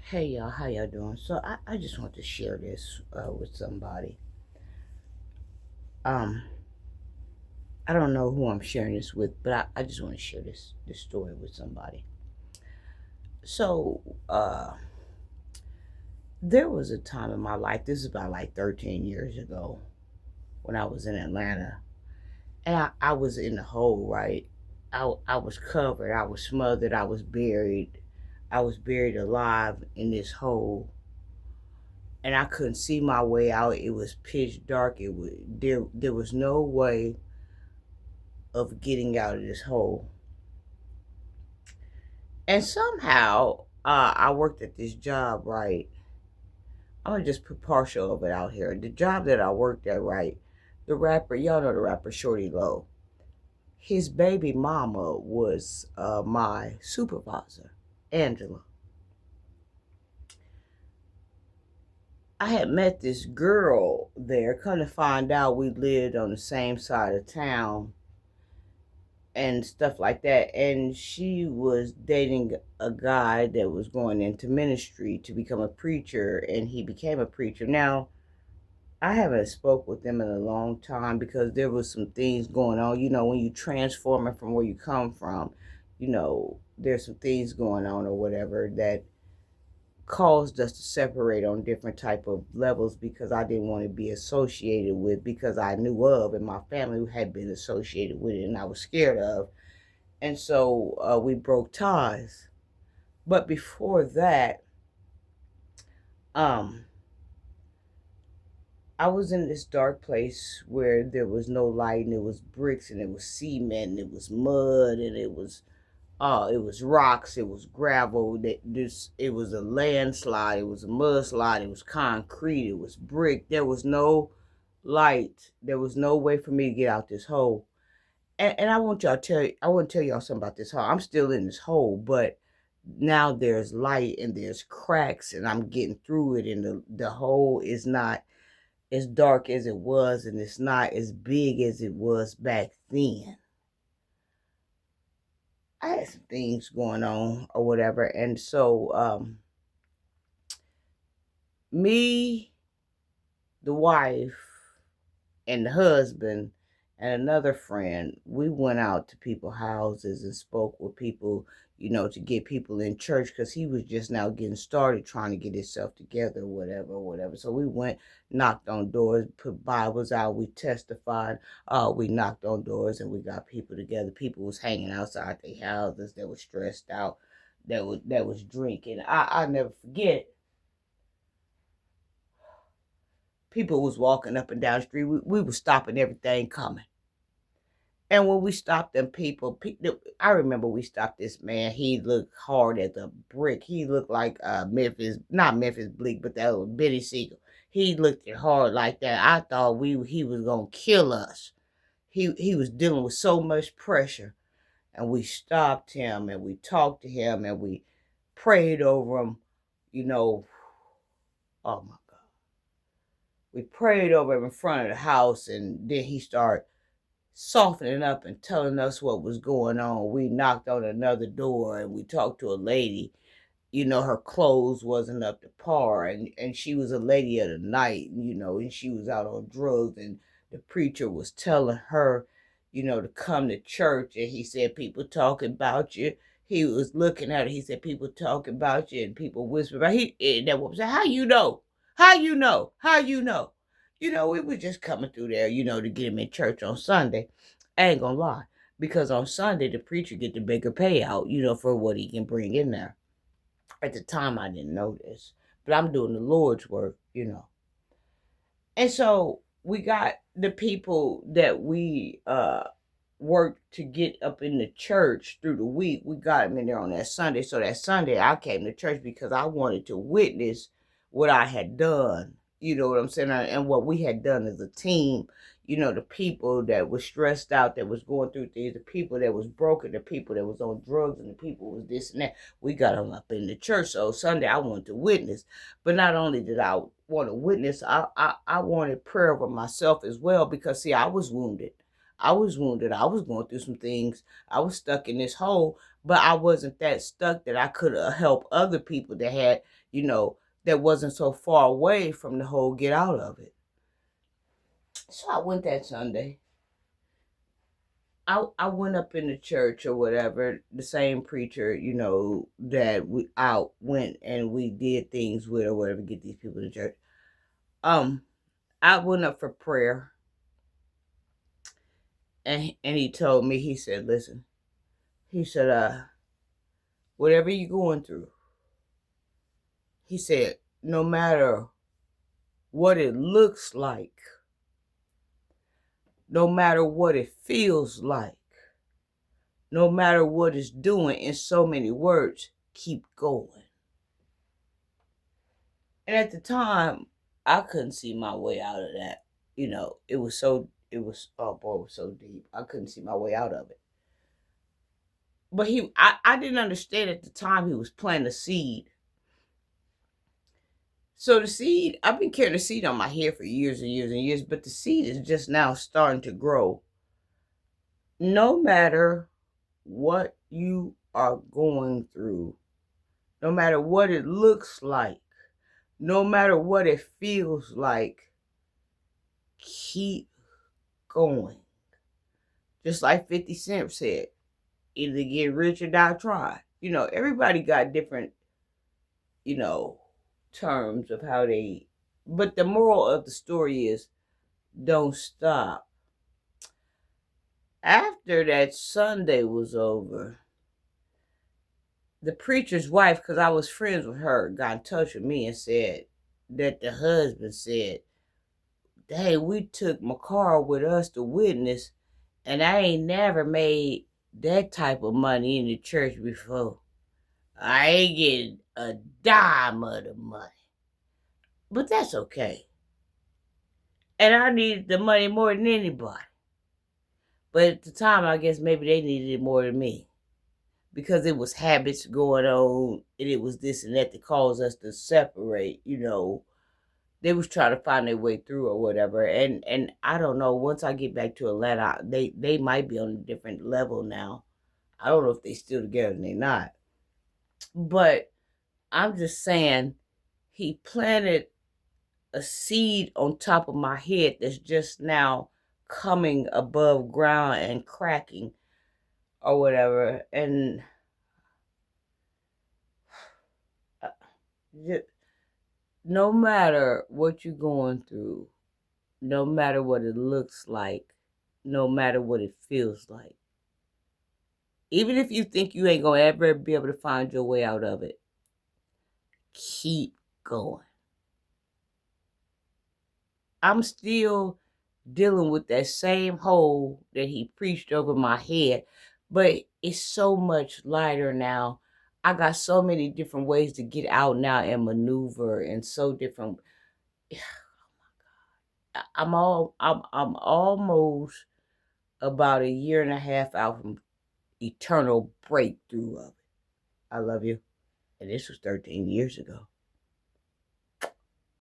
Hey y'all, how y'all doing? So I just want to share this with somebody. Um, I don't know who I'm sharing this with, but I just want to share this story with somebody. So there was a time in my life. This is about like 13 years ago when I was in Atlanta, and I was in the hole. Right, I was covered. I was smothered. I was buried. I was buried alive in this hole, and I couldn't see my way out. It was pitch dark. There was no way of getting out of this hole. And somehow, I worked at this job, right? I'm gonna just put partial of it out here. The job that I worked at, right? The rapper, y'all know the rapper Shorty Low. His baby mama was my supervisor, Angela. I had met this girl there. Come to find out, we lived on the same side of town and stuff like that. And she was dating a guy that was going into ministry to become a preacher, and he became a preacher. Now, I haven't spoke with them in a long time because there was some things going on. You know, when you transforming from where you come from, there's some things going on or whatever that caused us to separate on different type of levels because I didn't want to be associated with because I knew of and my family had been associated with it and I was scared of, and so we broke ties. But before that, um, I was in this dark place where there was no light and it was bricks and it was cement and it was mud and it was rocks, it was gravel, it was a landslide, it was a mudslide, it was concrete, it was brick. There was no light. There was no way for me to get out this hole. And I want to tell y'all something about this hole. I'm still in this hole, but now there's light and there's cracks and I'm getting through it, and the hole is not as dark as it was and it's not as big as it was back then. I had some things going on or whatever, and so me, the wife, and the husband and another friend, we went out to people's houses and spoke with people, to get people in church because he was just now getting started trying to get himself together, whatever, whatever. So we went, knocked on doors, put Bibles out, we testified, we knocked on doors and we got people together. People was hanging outside their houses that was stressed out, that was drinking. I never forget, people was walking up and down the street. We was stopping everything coming. And when we stopped them I remember we stopped this man. He looked hard as a brick. He looked like not Memphis Bleak, but that was Benny Siegel. He looked it hard like that. I thought he was gonna kill us. He was dealing with so much pressure, and we stopped him and we talked to him and we prayed over him. You know, oh my God, we prayed over him in front of the house, and then he started softening up and telling us what was going on. We knocked on another door and we talked to a lady. Her clothes wasn't up to par, and she was a lady of the night, and she was out on drugs, and the preacher was telling her, to come to church, and he said, people talking about you. He was looking at her, he said, people talking about you, and people whisper about and that woman said, how you know? How you know? How you know? We was just coming through there, to get him in church on Sunday. I ain't gonna lie. Because on Sunday the preacher get the bigger payout, for what he can bring in there. At the time, I didn't know this, but I'm doing the Lord's work. And so we got the people that we worked to get up in the church through the week. We got them in there on that Sunday. So that Sunday, I came to church because I wanted to witness what I had done. You know what I'm saying? And what we had done as a team. The people that was stressed out, that was going through things, the people that was broken, the people that was on drugs, and the people was this and that. We got them up in the church. So Sunday, I wanted to witness. But not only did I want to witness, I wanted prayer for myself as well because, see, I was wounded. I was wounded. I was going through some things. I was stuck in this hole. but I wasn't that stuck that I could help other people that had, that wasn't so far away from the whole get out of it. So I went that Sunday. I went up in the church or whatever, the same preacher, that we out went and we did things with or whatever, get these people to church. I went up for prayer, and he told me, he said, listen, he said, whatever you're going through, he said, no matter what it looks like, no matter what it feels like, no matter what it's doing, in so many words, keep going. And at the time, I couldn't see my way out of that. It was, oh boy, it was so deep. I couldn't see my way out of it. But I didn't understand at the time he was planting a seed. So the seed, I've been carrying the seed on my head for years and years and years, but the seed is just now starting to grow. No matter what you are going through, no matter what it looks like, no matter what it feels like, keep going. Just like 50 Cent said, either get rich or die trying. Everybody got different, terms of how they, but the moral of the story is don't stop. After that Sunday was over, the preacher's wife, because I was friends with her, got in touch with me and said that the husband said, hey, we took Makar with us to witness, and I ain't never made that type of money in the church before. I ain't getting a dime of the money. But that's okay. And I needed the money more than anybody. But at the time, I guess maybe they needed it more than me. Because it was habits going on, and it was this and that that caused us to separate, They was trying to find their way through or whatever. And I don't know, once I get back to Atlanta, they might be on a different level now. I don't know if they still together and they're not. But I'm just saying, he planted a seed on top of my head that's just now coming above ground and cracking or whatever. And no matter what you're going through, no matter what it looks like, no matter what it feels like, even if you think you ain't gonna ever be able to find your way out of it, keep going. I'm still dealing with that same hole that he preached over my head, but it's so much lighter now. I got so many different ways to get out now and maneuver, and so different. I'm almost about a year and a half out from eternal breakthrough of it. I love you. And this was 13 years ago.